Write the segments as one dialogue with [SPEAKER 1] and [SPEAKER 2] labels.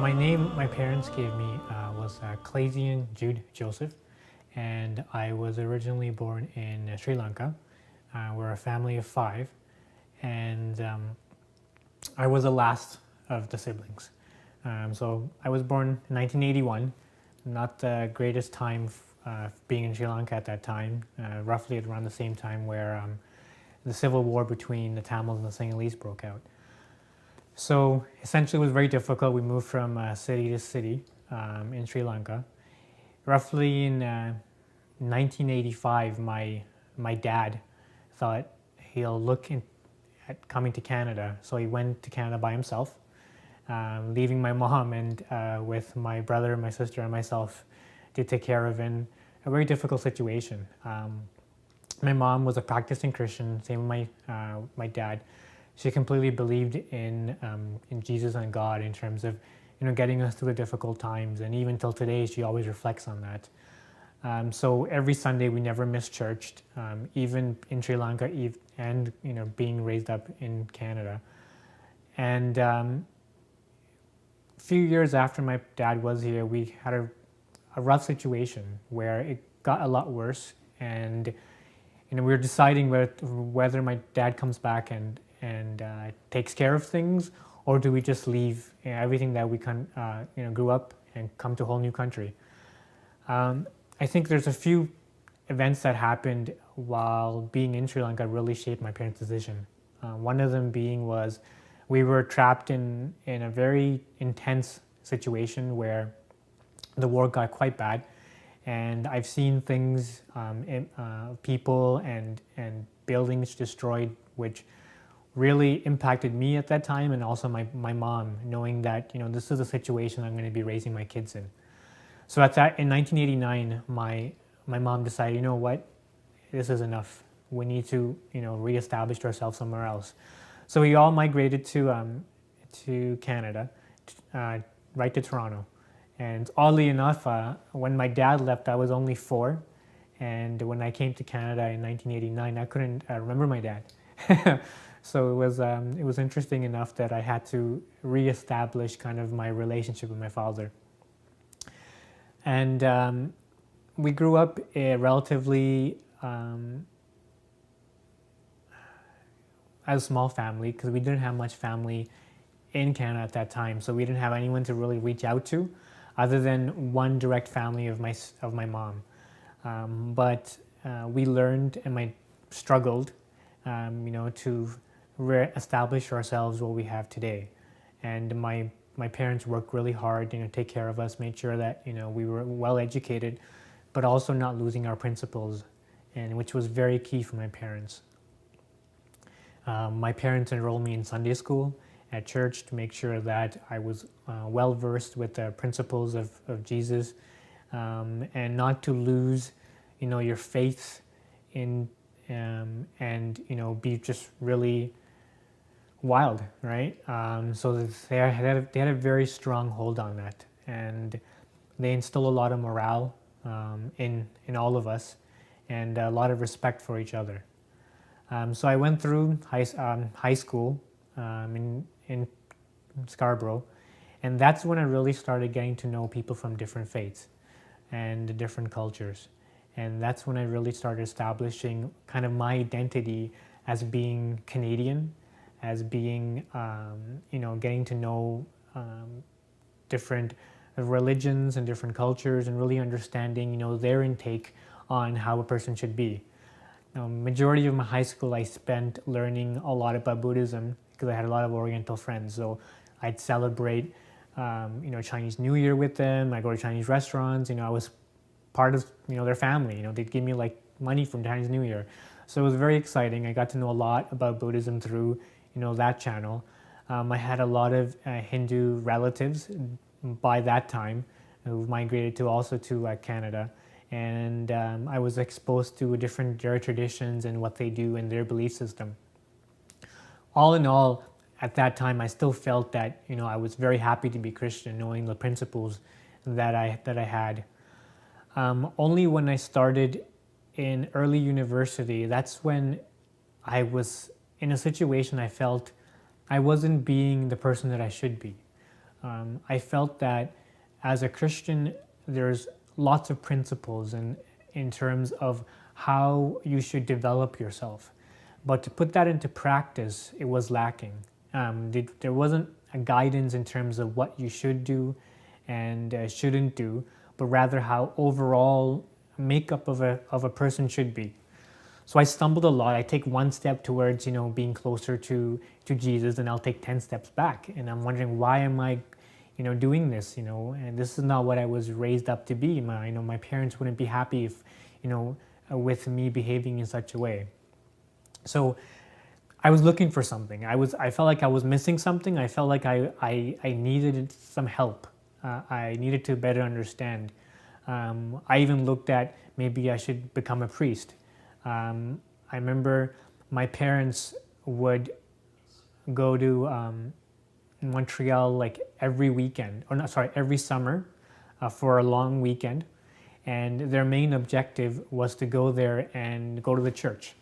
[SPEAKER 1] My name my parents gave me was Clasian Jude Joseph, and I was originally born in Sri Lanka. We're a family of five, and I was the last of the siblings. So I was born in 1981, not the greatest time being in Sri Lanka at that time, roughly at around the same time where the civil war between the Tamils and the Sinhalese broke out. So essentially it was very difficult. We moved from city to city in Sri Lanka. Roughly in 1985, my dad thought he'll look at coming to Canada. So he went to Canada by himself, leaving my mom and with my brother, my sister, and myself to take care of in a very difficult situation. My mom was a practicing Christian, same with my dad. She completely believed in Jesus and God in terms of getting us through the difficult times, and even till today she always reflects on that. So every Sunday we never missed church, even in Sri Lanka, and being raised up in Canada. And a few years after my dad was here, we had a rough situation where it got a lot worse, and we were deciding whether my dad comes back and takes care of things, or do we just leave everything that we grew up and come to a whole new country. I think there's a few events that happened while being in Sri Lanka really shaped my parents' decision. One of them was we were trapped in a very intense situation where the war got quite bad, and I've seen things, people and buildings destroyed, which really impacted me at that time, and also my mom, knowing that this is a situation I'm going to be raising my kids in. So in 1989, my mom decided, what, this is enough. We need to reestablish ourselves somewhere else. So we all migrated to Canada, right to Toronto. And oddly enough, when my dad left, I was only 4, and when I came to Canada in 1989, I couldn't remember my dad. So it was interesting enough that I had to reestablish kind of my relationship with my father. And we grew up relatively as a small family, because we didn't have much family in Canada at that time. So we didn't have anyone to really reach out to, other than one direct family of my mom. But we learned and struggled, to establish ourselves what we have today. And my parents worked really hard, take care of us, made sure that we were well educated, but also not losing our principles, and which was very key for my parents. My parents enrolled me in Sunday school at church to make sure that I was well versed with the principles of Jesus, and not to lose your faith in and be just really wild, right? So they had a very strong hold on that, and they instill a lot of morale in all of us, and a lot of respect for each other. So I went through high school in Scarborough, and that's when I really started getting to know people from different faiths and different cultures. And that's when I really started establishing kind of my identity as being Canadian, as being, getting to know different religions and different cultures, and really understanding, their intake on how a person should be. Majority of my high school I spent learning a lot about Buddhism, because I had a lot of Oriental friends. So I'd celebrate, Chinese New Year with them. I go to Chinese restaurants. I was part of their family. They'd give me like money from Chinese New Year, so it was very exciting. I got to know a lot about Buddhism through that channel. I had a lot of Hindu relatives by that time who migrated to Canada, and I was exposed to different their traditions and what they do and their belief system. All in all, at that time, I still felt that I was very happy to be Christian, knowing the principles that I had. Only when I started in early university, that's when I was in a situation I felt I wasn't being the person that I should be. I felt that as a Christian, there's lots of principles in terms of how you should develop yourself. But to put that into practice, it was lacking. There wasn't a guidance in terms of what you should do and shouldn't do, but rather how overall makeup of a person should be. So I stumbled a lot. I take one step towards, being closer to Jesus, and I'll take 10 steps back. And I'm wondering, why am I, doing this, and this is not what I was raised up to be. My parents wouldn't be happy if, with me behaving in such a way. So I was looking for something. I felt like I was missing something. I felt like I needed some help. I needed to better understand. I even looked at maybe I should become a priest. I remember my parents would go to Montreal like every weekend, or not, sorry, every summer for a long weekend. And their main objective was to go there and go to the church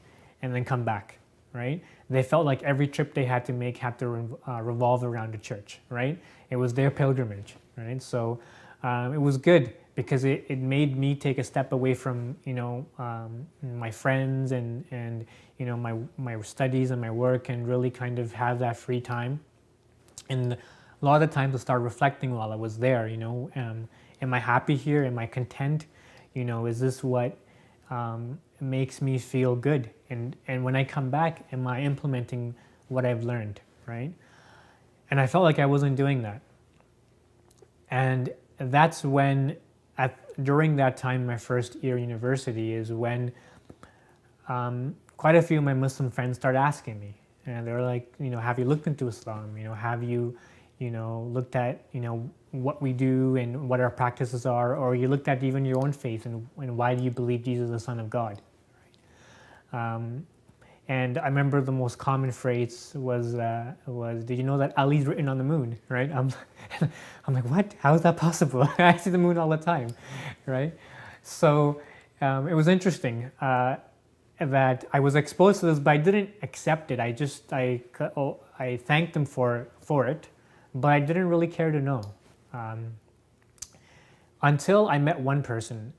[SPEAKER 1] and then come back, right? They felt like every trip they had to make had to revolve around the church, right? It was their pilgrimage, right? So it was good because it made me take a step away from, my friends and my studies and my work, and really kind of have that free time. And a lot of the times I started reflecting while I was there, am I happy here? Am I content? Is this what makes me feel good? And when I come back, am I implementing what I've learned, right? And I felt like I wasn't doing that. And that's when, during that time, my first year university, is when quite a few of my Muslim friends started asking me. And they were like, have you looked into Islam? Have you, looked at, what we do and what our practices are, or you looked at even your own faith and why do you believe Jesus is the Son of God? And I remember the most common phrase was did you know that Ali's written on the moon, right? I'm like, what? How is that possible? I see the moon all the time, right? So it was interesting that I was exposed to this, but I didn't accept it. I thanked them for it, but I didn't really care to know. Until I met one person,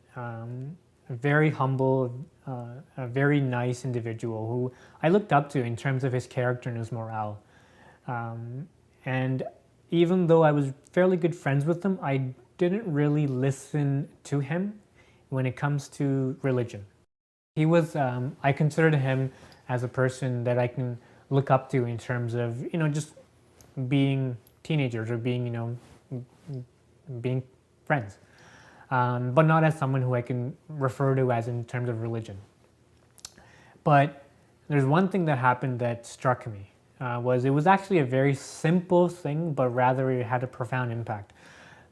[SPEAKER 1] very humble, a very nice individual who I looked up to in terms of his character and his morale. And even though I was fairly good friends with him, I didn't really listen to him when it comes to religion. He was, I considered him as a person that I can look up to in terms of, just being teenagers or being, being friends. But not as someone who I can refer to as in terms of religion. But there's one thing that happened that struck me, it was actually a very simple thing, but rather it had a profound impact.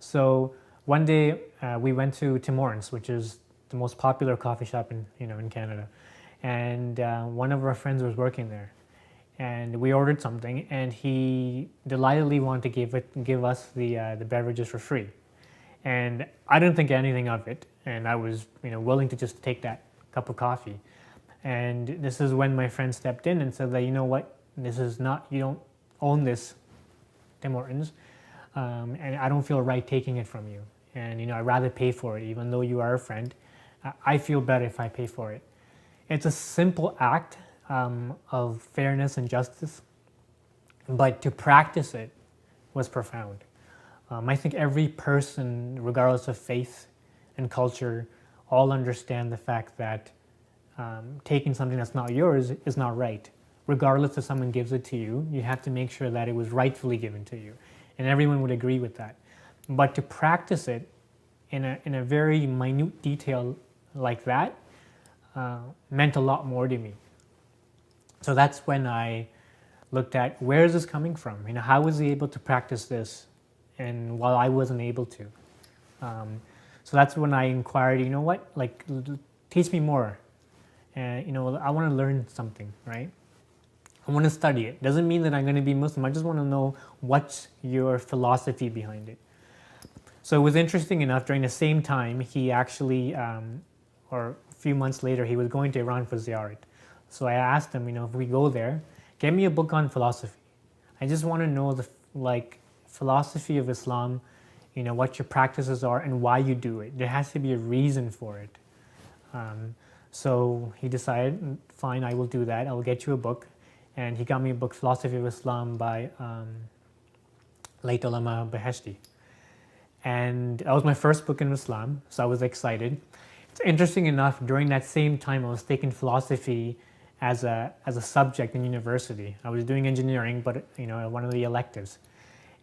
[SPEAKER 1] So one day we went to Tim Hortons, which is the most popular coffee shop in Canada, and one of our friends was working there, and we ordered something, and he delightedly wanted to give us the beverages for free. And I didn't think anything of it, and I was willing to just take that cup of coffee. And this is when my friend stepped in and said that, what, this is not, you don't own this, Tim Hortons, and I don't feel right taking it from you. And I'd rather pay for it, even though you are a friend. I feel better if I pay for it. It's a simple act of fairness and justice, but to practice it was profound. I think every person, regardless of faith and culture, all understand the fact that taking something that's not yours is not right. Regardless if someone gives it to you, you have to make sure that it was rightfully given to you. And everyone would agree with that. But to practice it in a very minute detail like that meant a lot more to me. So that's when I looked at, where is this coming from? How was he able to practice this? And while I wasn't able to. So that's when I inquired, teach me more. And, I want to learn something, right? I want to study it. Doesn't mean that I'm going to be Muslim. I just want to know what's your philosophy behind it. So it was interesting enough, during the same time, he actually, or a few months later, he was going to Iran for ziyarat. So I asked him, if we go there, get me a book on philosophy. I just want to know philosophy of Islam, what your practices are and why you do it. There has to be a reason for it. So he decided, fine, I will do that. I will get you a book. And he got me a book, Philosophy of Islam by late Ulama Beheshti. And that was my first book in Islam, so I was excited. It's interesting enough, during that same time I was taking philosophy as a subject in university. I was doing engineering, but one of the electives.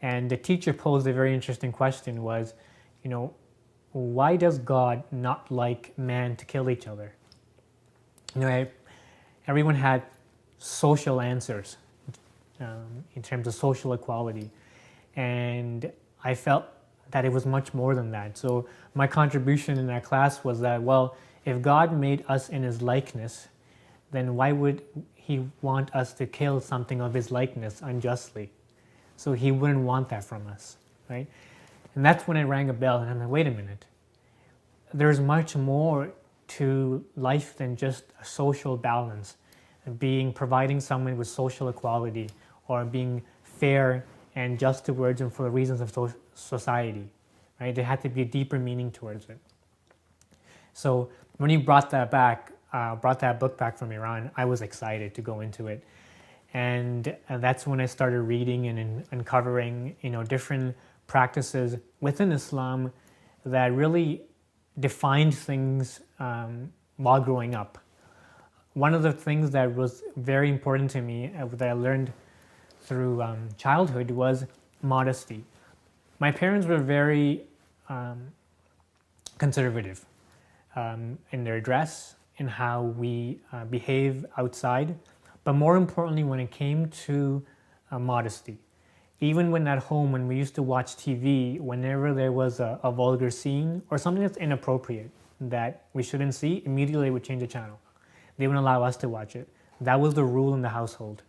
[SPEAKER 1] And the teacher posed a very interesting question was, why does God not like man to kill each other? Everyone had social answers in terms of social equality. And I felt that it was much more than that. So my contribution in that class was that, well, if God made us in his likeness, then why would he want us to kill something of his likeness unjustly? So he wouldn't want that from us, right? And that's when it rang a bell, and I'm like, wait a minute. There's much more to life than just a social balance, providing someone with social equality, or being fair and just towards them for the reasons of society, right? There had to be a deeper meaning towards it. So when he brought that book back from Iran, I was excited to go into it. And that's when I started reading and uncovering, different practices within Islam that really defined things while growing up. One of the things that was very important to me that I learned through childhood was modesty. My parents were very conservative in their dress, in how we behave outside, but more importantly when it came to modesty. Even when at home, when we used to watch TV, whenever there was a vulgar scene or something that's inappropriate that we shouldn't see, immediately they would change the channel. They wouldn't allow us to watch it. That was the rule in the household.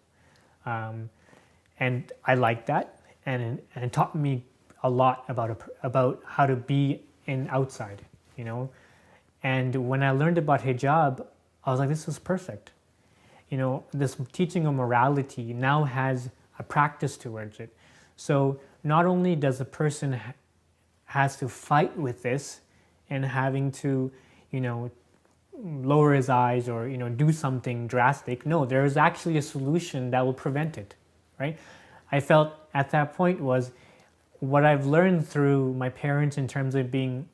[SPEAKER 1] And I liked that, and it taught me a lot about how to be outside, And when I learned about hijab, I was like, this is perfect. This teaching of morality now has a practice towards it. So not only does a person has to fight with this and having to, lower his eyes or, do something drastic. No, there is actually a solution that will prevent it, right? I felt at that point was what I've learned through my parents in terms of being,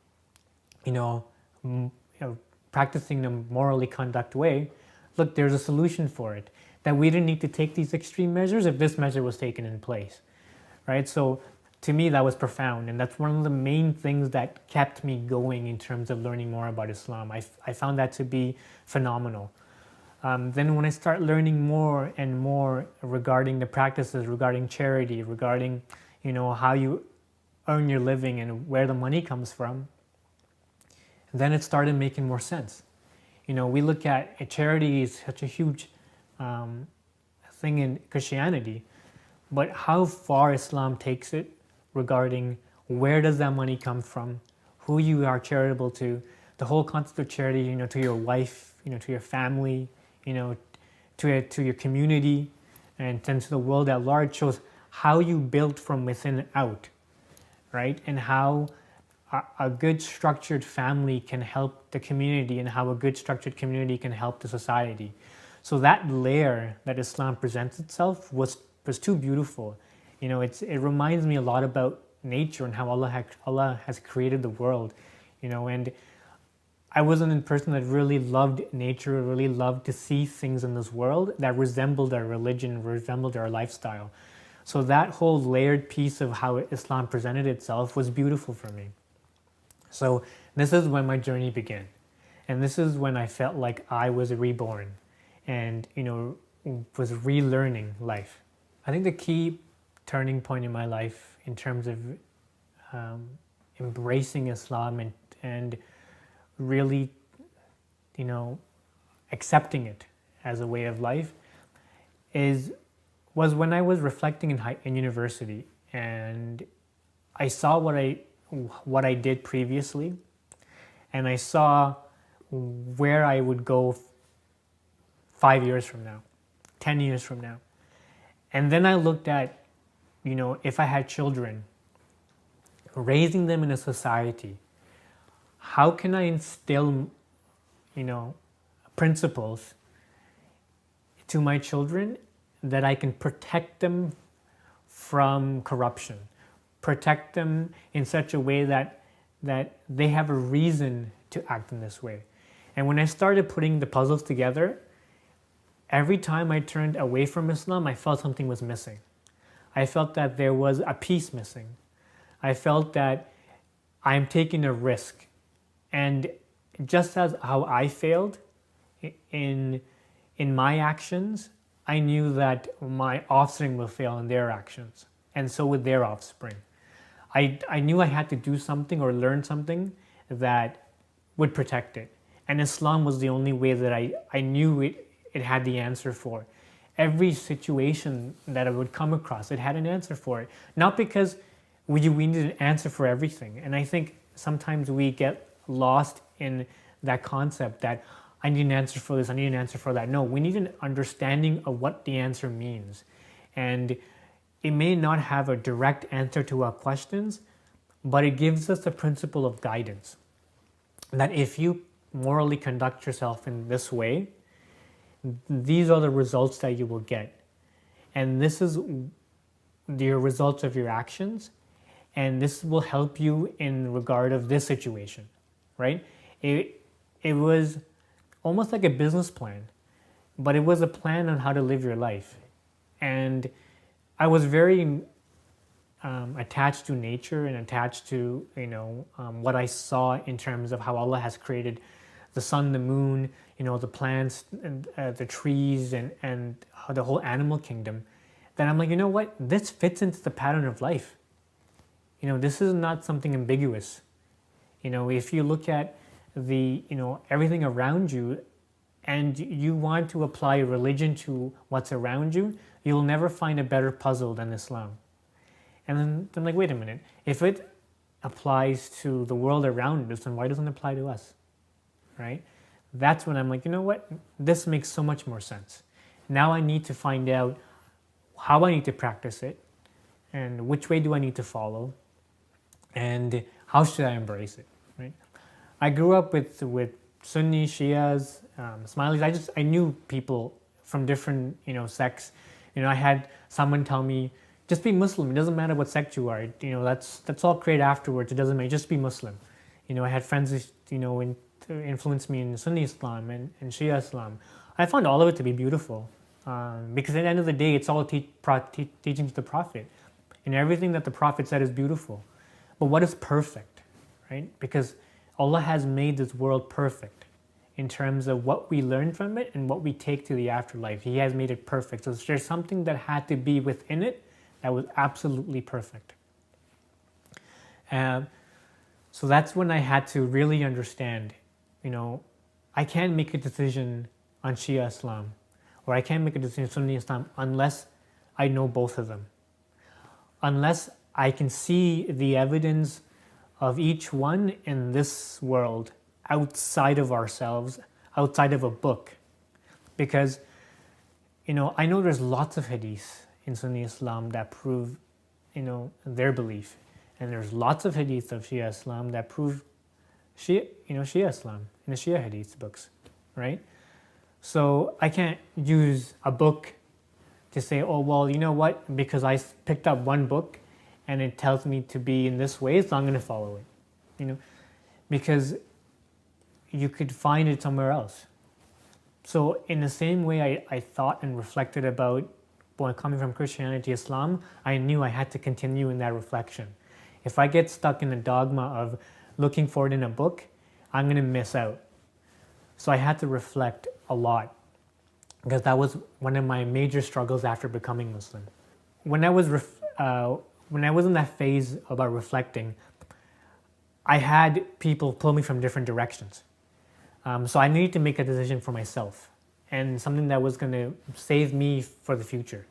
[SPEAKER 1] practicing the morally conduct way. Look, there's a solution for it. That we didn't need to take these extreme measures if this measure was taken in place, right? So to me, that was profound. And that's one of the main things that kept me going in terms of learning more about Islam. I found that to be phenomenal. Then when I start learning more and more regarding the practices, regarding charity, regarding, how you earn your living and where the money comes from, then it started making more sense. We look at charity is such a huge thing in Christianity, but how far Islam takes it regarding where does that money come from, who you are charitable to, the whole concept of charity, to your wife, to your family, to your community, and then to the world at large, shows how you build from within out, right? And how a good structured family can help the community, and how a good structured community can help the society. So that layer that Islam presents itself was too beautiful. It reminds me a lot about nature and how Allah has created the world, and I wasn't a person that really loved nature, really loved to see things in this world that resembled our religion, resembled our lifestyle. So that whole layered piece of how Islam presented itself was beautiful for me. So this is when my journey began. And this is when I felt like I was reborn and, was relearning life. I think the key turning point in my life in terms of embracing Islam and really, accepting it as a way of life was when I was reflecting in university, and I saw what I did previously, and I saw where I would go 5 years from now, 10 years from now. And then I looked at if I had children, raising them in a society, how can I instill, principles to my children that I can protect them from corruption, protect them in such a way that they have a reason to act in this way. And when I started putting the puzzles together, every time I turned away from Islam, I felt something was missing. I felt that there was a piece missing. I felt that I'm taking a risk. And just as how I failed in my actions, I knew that my offspring will fail in their actions, and so would their offspring. I knew I had to do something or learn something that would protect it. And Islam was the only way that I knew it had the answer for. Every situation that I would come across, it had an answer for it. Not because we needed an answer for everything. And I think sometimes we get lost in that concept that I need an answer for this, I need an answer for that. No, we need an understanding of what the answer means. And it may not have a direct answer to our questions, but it gives us a principle of guidance. That if you morally conduct yourself in this way, these are the results that you will get. And this is the results of your actions. And this will help you in regard of this situation, right? It was almost like a business plan, but it was a plan on how to live your life. And I was very attached to nature and attached to, what I saw in terms of how Allah has created the sun, the moon, the plants, and the trees, and the whole animal kingdom. Then I'm like, you know what? This fits into the pattern of life. This is not something ambiguous. If you look at the, everything around you and you want to apply religion to what's around you, you'll never find a better puzzle than Islam. And then I'm like, wait a minute. If it applies to the world around us, then why doesn't it apply to us? Right? That's when I'm like, you know what? This makes so much more sense. Now I need to find out how I need to practice it and which way do I need to follow and how should I embrace it, right? I grew up with Sunni, Shias, Ismailis. I knew people from different, sects. I had someone tell me, just be Muslim. It doesn't matter what sect you are. That's all created afterwards. It doesn't matter. Just be Muslim. I had friends, influenced me in Sunni Islam and Shia Islam. I found all of it to be beautiful because at the end of the day, it's all teachings of the Prophet. And everything that the Prophet said is beautiful. But what is perfect, right? Because Allah has made this world perfect in terms of what we learn from it and what we take to the afterlife. He has made it perfect. So there's something that had to be within it that was absolutely perfect. So that's when I had to really understand, I can't make a decision on Shia Islam or I can't make a decision on Sunni Islam unless I know both of them. Unless I can see the evidence of each one in this world outside of ourselves, outside of a book. Because, I know there's lots of hadiths in Sunni Islam that prove, their belief. And there's lots of hadiths of Shia Islam that prove Shia Islam in the Shia hadith books, right? So I can't use a book to say, oh, well, you know what? Because I picked up one book and it tells me to be in this way, so I'm going to follow it, because you could find it somewhere else. So in the same way I thought and reflected about coming from Christianity to Islam, I knew I had to continue in that reflection. If I get stuck in the dogma of looking for it in a book, I'm going to miss out. So I had to reflect a lot because that was one of my major struggles after becoming Muslim. When I was in that phase about reflecting, I had people pull me from different directions. So I needed to make a decision for myself and something that was going to save me for the future.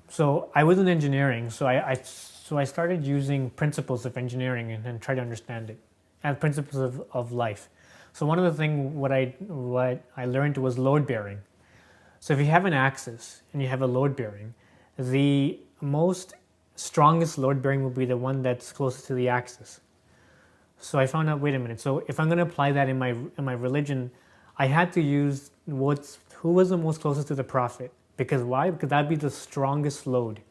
[SPEAKER 1] So I was in engineering, so I started using principles of engineering and try to understand it, and principles of life. So one of the things what I learned was load bearing. So if you have an axis and you have a load bearing, the most strongest load bearing will be the one that's closest to the axis. So I found out, wait a minute, so if I'm going to apply that in my religion, I had to use who was the most closest to the Prophet. Because why? Because that'd be the strongest load.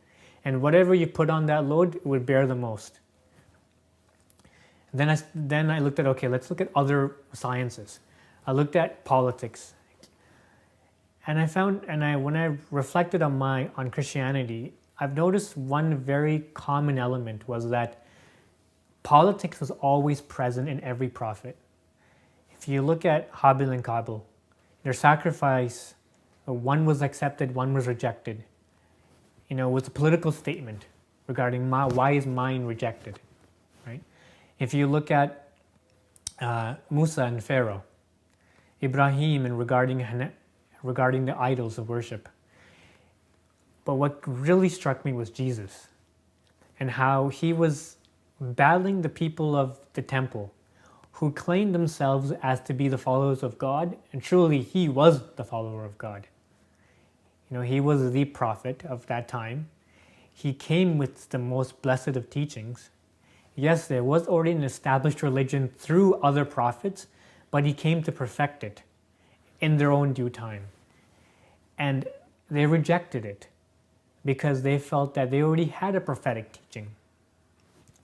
[SPEAKER 1] And whatever you put on that load, it would bear the most. Then I looked at, okay, let's look at other sciences. I looked at politics. And I found, when I reflected on Christianity, I've noticed one very common element was that politics was always present in every prophet. If you look at Habil and Qabil, their sacrifice, one was accepted, one was rejected. It was a political statement regarding why is mine rejected, right? If you look at Musa and Pharaoh, Ibrahim and regarding the idols of worship. But what really struck me was Jesus and how he was battling the people of the temple who claimed themselves as to be the followers of God, and truly he was the follower of God. He was the prophet of that time. He came with the most blessed of teachings. Yes, there was already an established religion through other prophets, but he came to perfect it in their own due time. And they rejected it because they felt that they already had a prophetic teaching.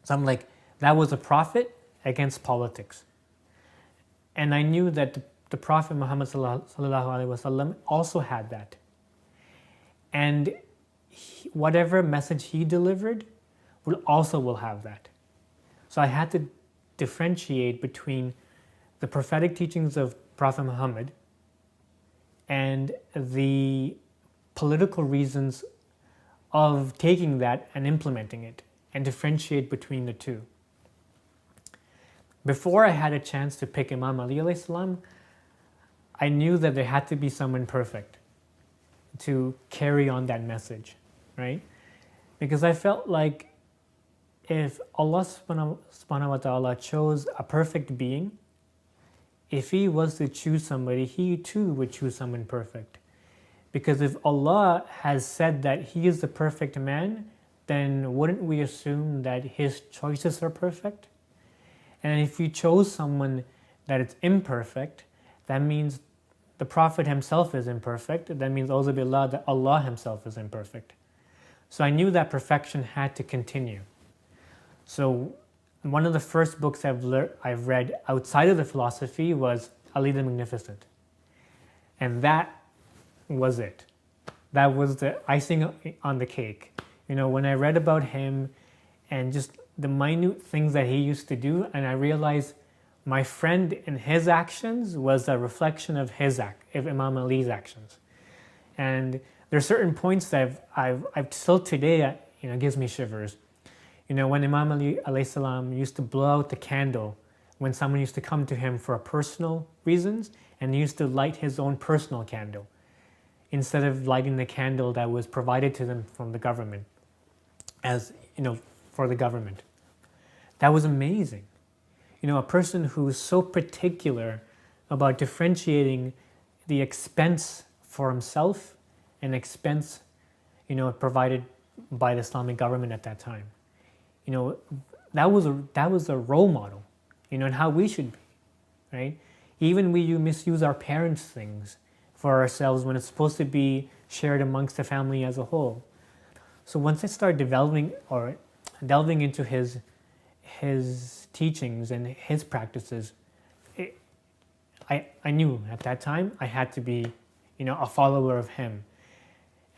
[SPEAKER 1] So I'm like, that was a prophet against politics. And I knew that the Prophet Muhammad sallallahu alaihi wasallam also had that. And whatever message he delivered will have that. So I had to differentiate between the prophetic teachings of Prophet Muhammad and the political reasons of taking that and implementing it, and differentiate between the two. Before I had a chance to pick Imam Ali alayhi salam, I knew that there had to be someone perfect to carry on that message, right? Because I felt like if Allah subhanahu wa ta'ala chose a perfect being, if he was to choose somebody, he too would choose someone perfect. Because if Allah has said that he is the perfect man, then wouldn't we assume that his choices are perfect? And if you chose someone that is imperfect, that means the Prophet himself is imperfect. That means also that Allah himself is imperfect. So I knew that perfection had to continue. So one of the first books I've read outside of the philosophy was Ali the Magnificent. And that was it. That was the icing on the cake. When I read about him and just the minute things that he used to do, and I realized my friend in his actions was a reflection of of Imam Ali's actions. And there are certain points that I've still today, gives me shivers. When Imam Ali alayhi salam used to blow out the candle when someone used to come to him for personal reasons, and he used to light his own personal candle instead of lighting the candle that was provided to them from the government, for the government. That was amazing. A person who is so particular about differentiating the expense for himself and expense, provided by the Islamic government at that time. That was a role model, and how we should be, right? Even we misuse our parents' things for ourselves when it's supposed to be shared amongst the family as a whole. So once I started delving into his teachings and his practices, I knew at that time I had to be, a follower of him.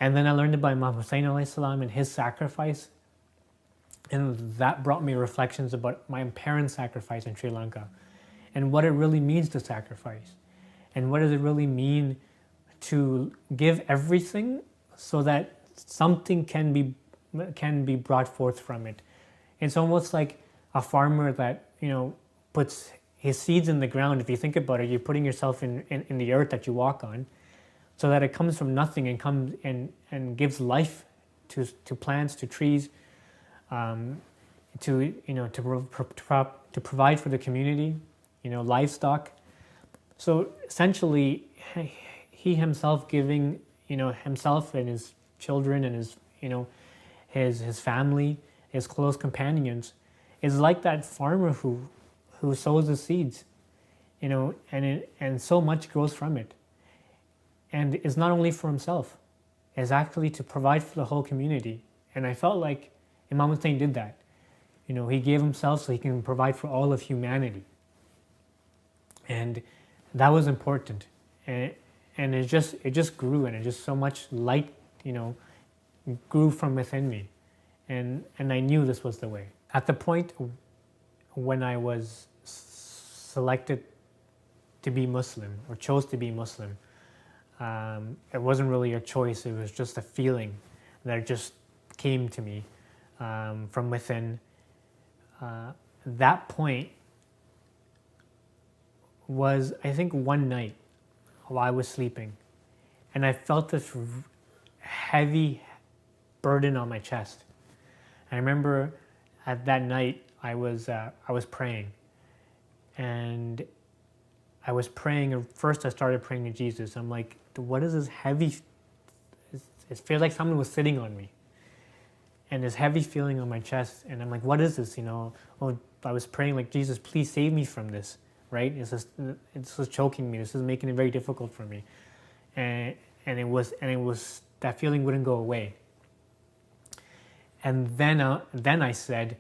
[SPEAKER 1] And then I learned about Imam Hussein alayhi salam and his sacrifice, and that brought me reflections about my parents' sacrifice in Sri Lanka, and what it really means to sacrifice, and what does it really mean to give everything so that something can be brought forth from it. It's almost like a farmer that puts his seeds in the ground. If you think about it, you're putting yourself in the earth that you walk on, so that it comes from nothing and comes and gives life to plants, to trees, to provide for the community, livestock. So essentially, he himself giving himself and his children and his family, his close companions, is like that farmer who sows the seeds, and so much grows from it. And it's not only for himself, it's actually to provide for the whole community. And I felt like Imam Hussein did that. He gave himself so he can provide for all of humanity. And that was important. And it just grew, and it just so much light, grew from within me. And I knew this was the way. At the point when I was selected to be Muslim, or chose to be Muslim, it wasn't really a choice. It was just a feeling that just came to me from within. That point was, I think, one night while I was sleeping, and I felt this heavy burden on my chest. And I remember at that night I was praying, and I was praying. First, I started praying to Jesus. I'm like, what is this heavy? It feels like someone was sitting on me, and this heavy feeling on my chest. And I'm like, what is this? I was praying like, Jesus, please save me from this. Right? It's just choking me. This is making it very difficult for me, and it was that feeling wouldn't go away. And then I said,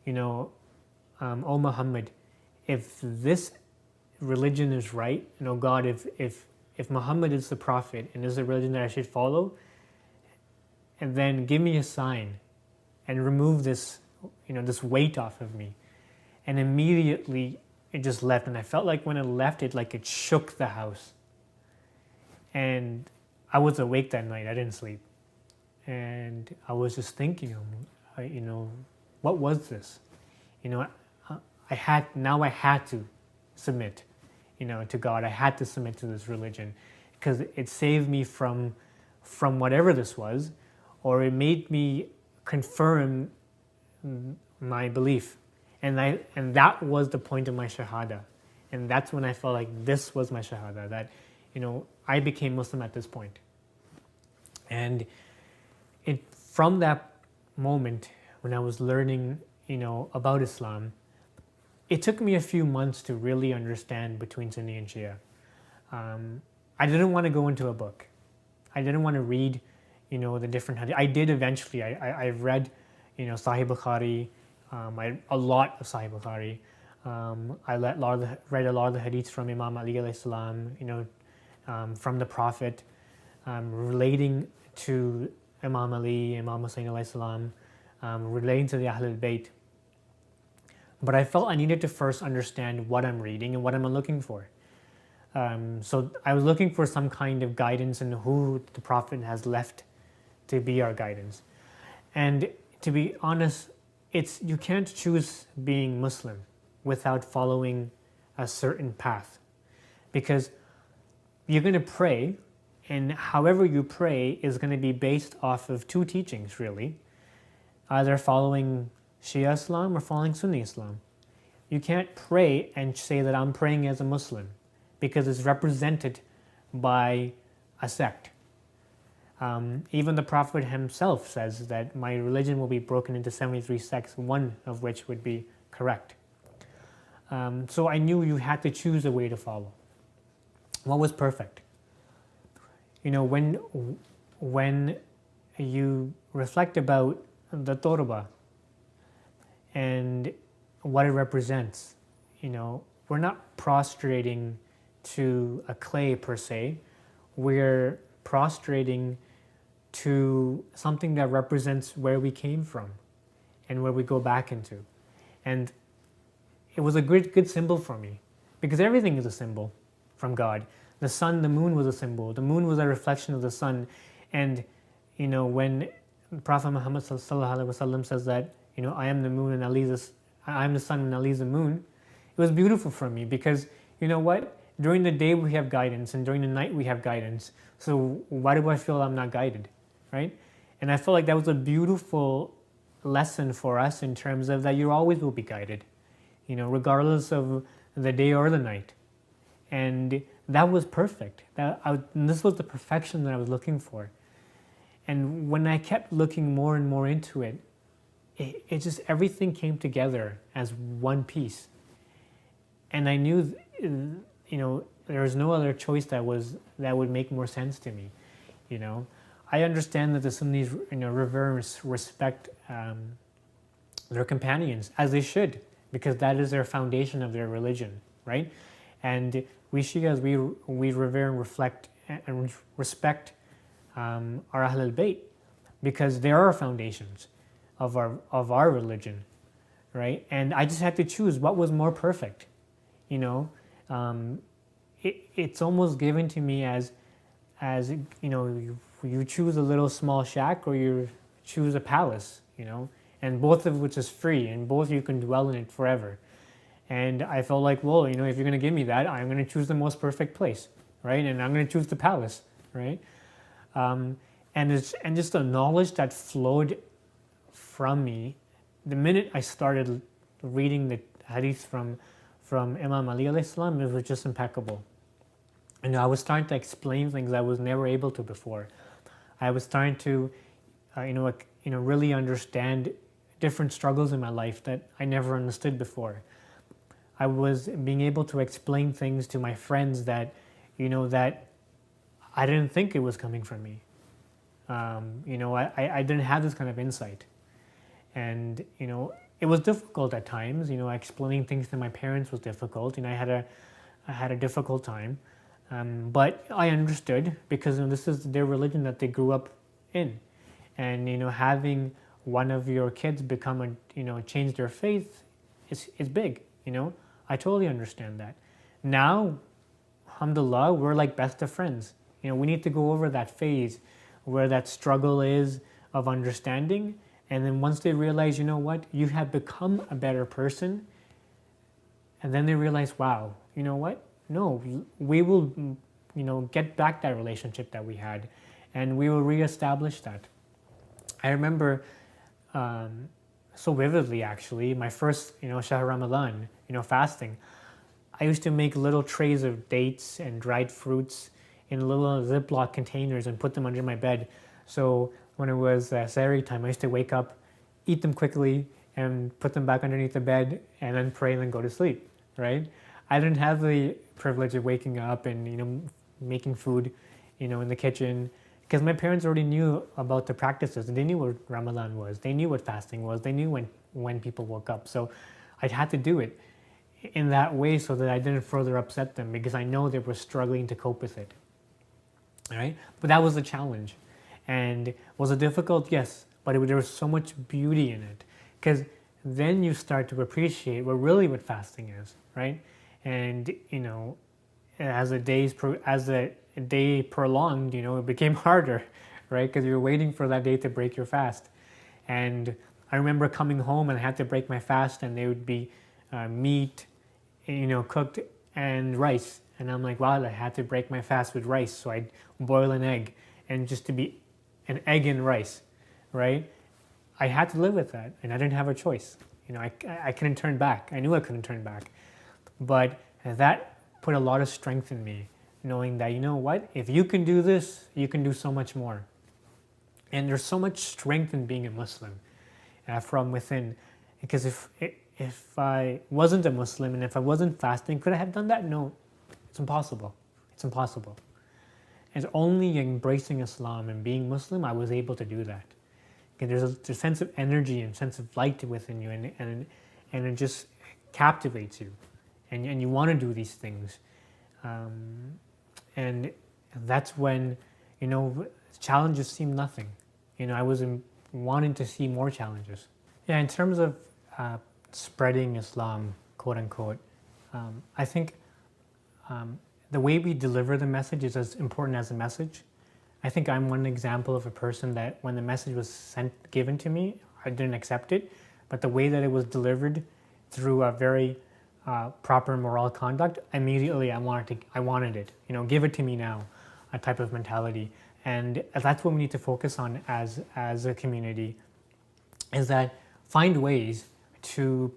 [SPEAKER 1] oh Muhammad, if this religion is right, God, if Muhammad is the prophet and is the religion that I should follow, and then give me a sign and remove this, this weight off of me. And immediately it just left, and I felt like when it left, it shook the house. And I was awake that night. I didn't sleep, and I was just thinking, what was this? I had to submit, to God. I had to submit to this religion because it saved me from whatever this was, or it made me confirm my belief. And that was the point of my shahada. And that's when I felt like this was my shahada, that, I became Muslim at this point. And from that moment, when I was learning, about Islam, it took me a few months to really understand between Sunni and Shia. I didn't want to go into a book. I didn't want to read, the different hadith. I did eventually. I've read, Sahih Bukhari, a lot of Sahih Bukhari. I read a lot of the hadiths from Imam Ali alayhi salam, from the Prophet, relating to Imam Ali, Imam Hussein alayhi salam, relating to the Ahlul Bayt. But I felt I needed to first understand what I'm reading and what I'm looking for. So I was looking for some kind of guidance in who the Prophet has left to be our guidance. And to be honest, you can't choose being Muslim without following a certain path, because you're going to pray, and however you pray is going to be based off of two teachings, really, either following Shia Islam or following Sunni Islam. You can't pray and say that I'm praying as a Muslim, because it's represented by a sect. Even the Prophet himself says that my religion will be broken into 73 sects, one of which would be correct. So I knew you had to choose a way to follow. What was perfect? When you reflect about the Torba and what it represents, we're not prostrating to a clay per se. We're prostrating to something that represents where we came from and where we go back into. And it was a good symbol for me, because everything is a symbol from God. The sun, the moon was a symbol. The moon was a reflection of the sun. And, when Prophet Muhammad sallallahu alaihi wasallam says that, I am the moon and I am the sun and Ali is the moon, it was beautiful for me, because during the day we have guidance and during the night we have guidance. So why do I feel I'm not guided, right? And I felt like that was a beautiful lesson for us in terms of that you always will be guided, regardless of the day or the night. And that was perfect. This was the perfection that I was looking for. And when I kept looking more and more into it, it just, everything came together as one piece. And I knew, there was no other choice that would make more sense to me. I understand that the Sunnis, revere and respect their companions, as they should, because that is their foundation of their religion, right? And we Shias, we revere and reflect and respect our Ahl al-Bayt, because they are our foundations of our religion, right? And I just had to choose what was more perfect. It's almost given to me as you choose a little small shack or you choose a palace, and both of which is free and both you can dwell in it forever. And I felt like, well, if you're going to give me that, I'm going to choose the most perfect place, right? And I'm going to choose the palace, right? And just the knowledge that flowed from me the minute I started reading the hadith from Imam Ali alayhi salam, it was just impeccable. I was starting to explain things I was never able to before. I was starting to, really understand different struggles in my life that I never understood before. I was being able to explain things to my friends that, that I didn't think it was coming from me. I didn't have this kind of insight. And, it was difficult at times, explaining things to my parents was difficult. I had a difficult time. But I understood because this is their religion that they grew up in. And, having one of your kids become change their faith is big, I totally understand that. Now, alhamdulillah, we're like best of friends. We need to go over that phase where that struggle is of understanding. And then once they realize, you have become a better person. And then they realize, wow, no, we will, get back that relationship that we had, and we will reestablish that. I remember so vividly, actually, my first, Shahr Ramadan, fasting. I used to make little trays of dates and dried fruits in little Ziploc containers and put them under my bed. So when it was Sahri time, I used to wake up, eat them quickly, and put them back underneath the bed, and then pray and then go to sleep, right? I didn't have the privilege of waking up and, making food, in the kitchen, because my parents already knew about the practices. They knew what Ramadan was. They knew what fasting was. They knew when people woke up. So I'd had to do it in that way so that I didn't further upset them, because I know they were struggling to cope with it, all right? But that was a challenge. And was it difficult? Yes. But there was so much beauty in it, because then you start to appreciate what fasting is, right? And as the day prolonged, it became harder, right? Because you're waiting for that day to break your fast. And I remember coming home and I had to break my fast, and there would be meat, cooked, and rice. And I'm like, wow, I had to break my fast with rice. So I'd boil an egg, and just to be an egg and rice, right? I had to live with that, and I didn't have a choice. I couldn't turn back. I knew I couldn't turn back. But that put a lot of strength in me, knowing that, if you can do this, you can do so much more. And there's so much strength in being a Muslim from within. Because if I wasn't a Muslim and if I wasn't fasting, could I have done that? No, it's impossible. It's impossible. It's only embracing Islam and being Muslim I was able to do that. There's a sense of energy and sense of light within you, and it just captivates you, and you want to do these things, and that's when challenges seem nothing. I was wanting to see more challenges. Yeah, in terms of spreading Islam, quote unquote, I think the way we deliver the message is as important as the message. I think I'm one example of a person that when the message was given to me, I didn't accept it, but the way that it was delivered through a very proper moral conduct, immediately I wanted it. Give it to me now, a type of mentality. And that's what we need to focus on as a community, is that find ways to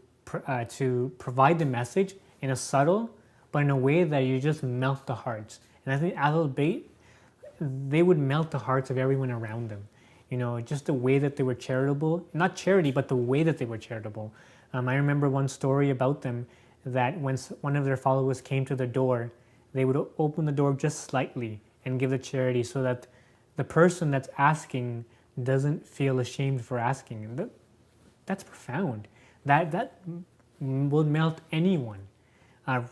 [SPEAKER 1] provide the message in a subtle, but in a way that you just melt the hearts. And I think Ahlul Bayt, they would melt the hearts of everyone around them. just the way that they were charitable, not charity, but the way that they were charitable. I remember one story about them that when one of their followers came to the door, they would open the door just slightly and give the charity so that the person that's asking doesn't feel ashamed for asking. And that's profound. That will melt anyone,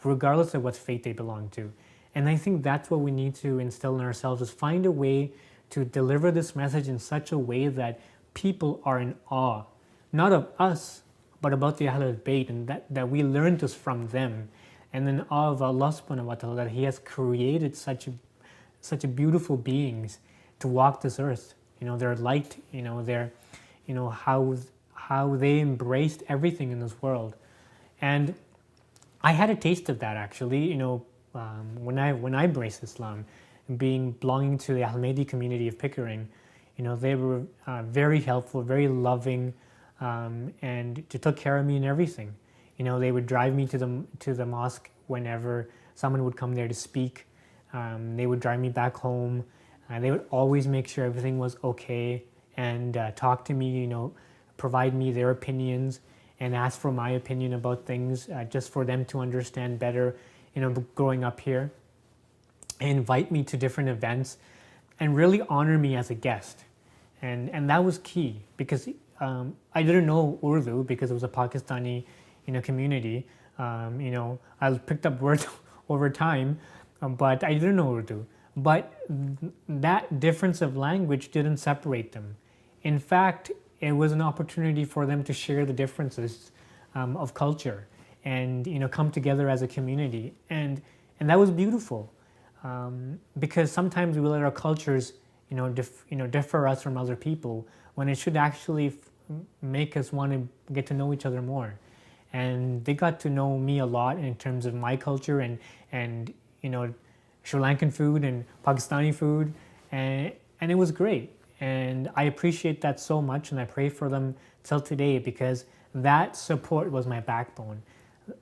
[SPEAKER 1] regardless of what faith they belong to. And I think that's what we need to instill in ourselves, is find a way to deliver this message in such a way that people are in awe, not of us, but about the Ahlul Bayt, and that we learn this from them. And then awe of Allah subhanahu wa ta'ala, that He has created such a beautiful beings to walk this earth. Their light, their, how they embraced everything in this world. And I had a taste of that actually, when I embraced Islam, belonging to the Ahmadi community of Pickering. They were very helpful, very loving, and they took care of me in everything. They would drive me to the mosque whenever someone would come there to speak. They would drive me back home. They would always make sure everything was okay and talk to me, provide me their opinions and ask for my opinion about things, just for them to understand better, growing up here. And invite me to different events and really honor me as a guest. And that was key, because I didn't know Urdu because it was a Pakistani community. I picked up words over time, but I didn't know Urdu. But that difference of language didn't separate them. In fact, it was an opportunity for them to share the differences of culture and come together as a community. And that was beautiful. Because sometimes we let our cultures, differ us from other people, when it should actually make us want to get to know each other more. And they got to know me a lot in terms of my culture and Sri Lankan food and Pakistani food, and it was great. And I appreciate that so much, and I pray for them till today, because that support was my backbone.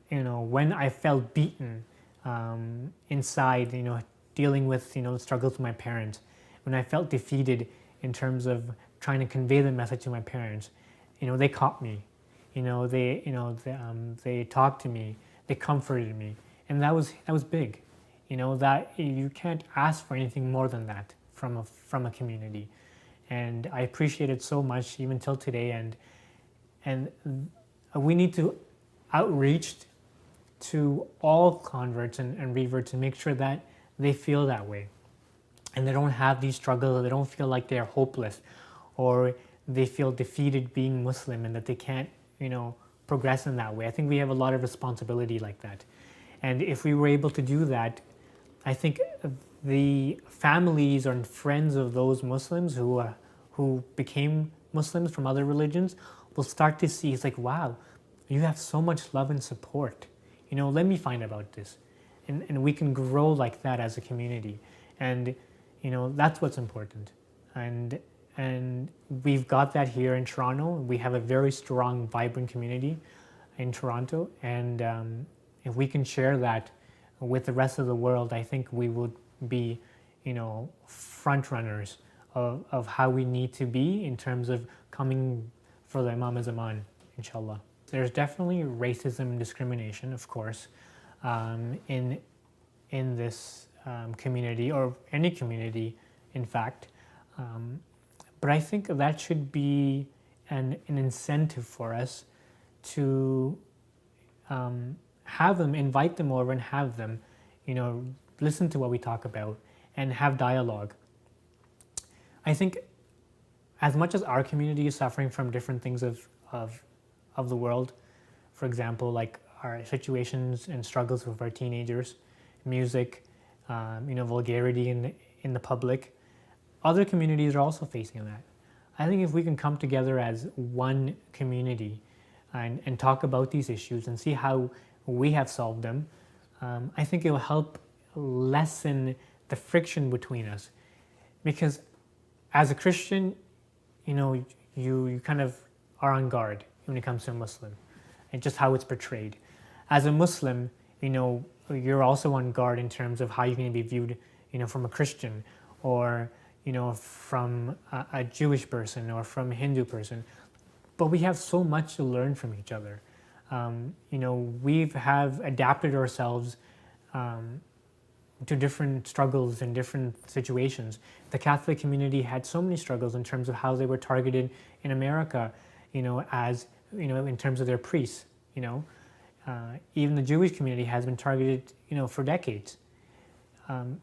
[SPEAKER 1] When I felt beaten inside, dealing with struggles with my parents, when I felt defeated in terms of trying to convey the message to my parents, they caught me, they talked to me, they comforted me, and that was big. That you can't ask for anything more than that from a community. And I appreciate it so much even till today. And we need to outreach to all converts and reverts and make sure that they feel that way, and they don't have these struggles, or they don't feel like they're hopeless, or they feel defeated being Muslim and that they can't progress in that way. I think we have a lot of responsibility like that. And if we were able to do that, I think the families or friends of those Muslims who became Muslims from other religions will start to see, it's like, wow, you have so much love and support. Let me find about this. And we can grow like that as a community. And, that's what's important. And we've got that here in Toronto. We have a very strong, vibrant community in Toronto. And if we can share that with the rest of the world, I think we would be, front runners of how we need to be in terms of coming for the Imam Zaman, inshallah. There's definitely racism and discrimination, of course, in this community, or any community, in fact. But I think that should be an incentive for us to have them, invite them over and have them, listen to what we talk about and have dialogue. I think as much as our community is suffering from different things of the world, for example, like our situations and struggles with our teenagers, music, vulgarity in the public, other communities are also facing that. I think if we can come together as one community and talk about these issues and see how we have solved them, I think it will help lessen the friction between us. Because as a Christian, you kind of are on guard when it comes to a Muslim, and just how it's portrayed. As a Muslim, you're also on guard in terms of how you're going to be viewed, from a Christian, or from a Jewish person or from a Hindu person, but we have so much to learn from each other. We have adapted ourselves to different struggles and different situations. The Catholic community had so many struggles in terms of how they were targeted in America, as, in terms of their priests, even the Jewish community has been targeted, for decades.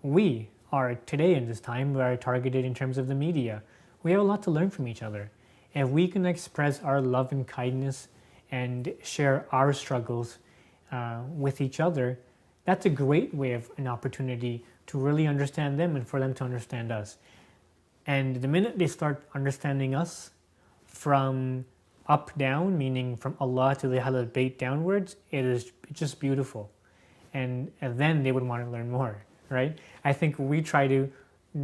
[SPEAKER 1] We are today in this time, we are targeted in terms of the media. We have a lot to learn from each other. If we can express our love and kindness and share our struggles with each other, that's a great way of an opportunity to really understand them and for them to understand us. And the minute they start understanding us from up down, meaning from Allah to the Ahlul Bayt downwards, it's just beautiful. And then they would want to learn more, right? I think we try to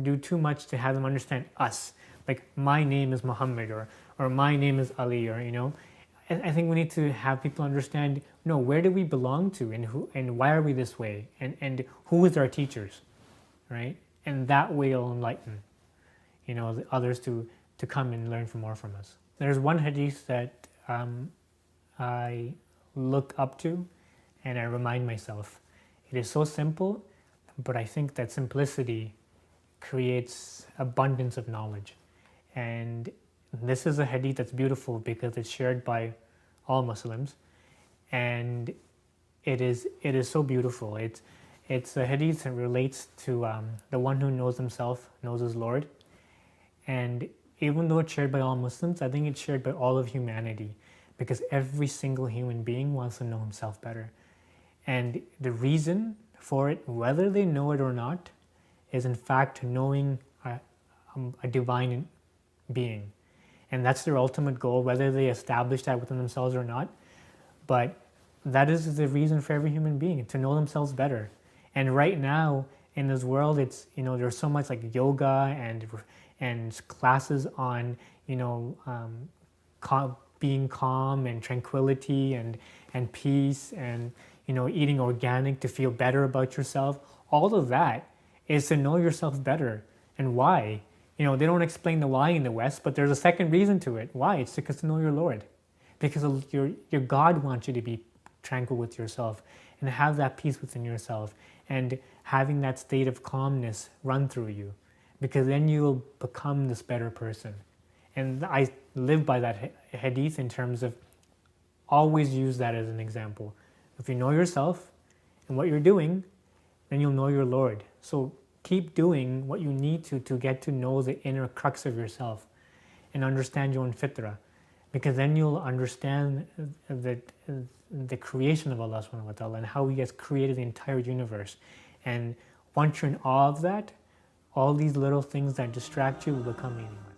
[SPEAKER 1] do too much to have them understand us. Like, my name is Muhammad, or my name is Ali, or, I think we need to have people understand, no, where do we belong to, and why are we this way, and who is our teachers, right? And that way will enlighten, the others to come and learn more from us. There's one hadith that I look up to, and I remind myself. It is so simple, but I think that simplicity creates abundance of knowledge. And this is a hadith that's beautiful because it's shared by all Muslims, and it is so beautiful. It's a hadith that relates to the one who knows himself knows his Lord, and even though it's shared by all Muslims, I think it's shared by all of humanity, because every single human being wants to know himself better. And the reason for it, whether they know it or not, is in fact knowing a divine being. And that's their ultimate goal, whether they establish that within themselves or not. But that is the reason for every human being, to know themselves better. And right now in this world, it's, there's so much like yoga and classes on, being calm and tranquility and peace, and, eating organic to feel better about yourself. All of that is to know yourself better. And why? They don't explain the why in the West, but there's a second reason to it. Why? It's because to know your Lord. Because your God wants you to be tranquil with yourself and have that peace within yourself, and having that state of calmness run through you, because then you will become this better person. And I live by that hadith in terms of always use that as an example. If you know yourself and what you're doing, then you'll know your Lord. So keep doing what you need to get to know the inner crux of yourself and understand your own fitrah, because then you'll understand the creation of Allah subhanahu wa ta'ala and how He has created the entire universe. And once you're in awe of that, all these little things that distract you will become meaningless.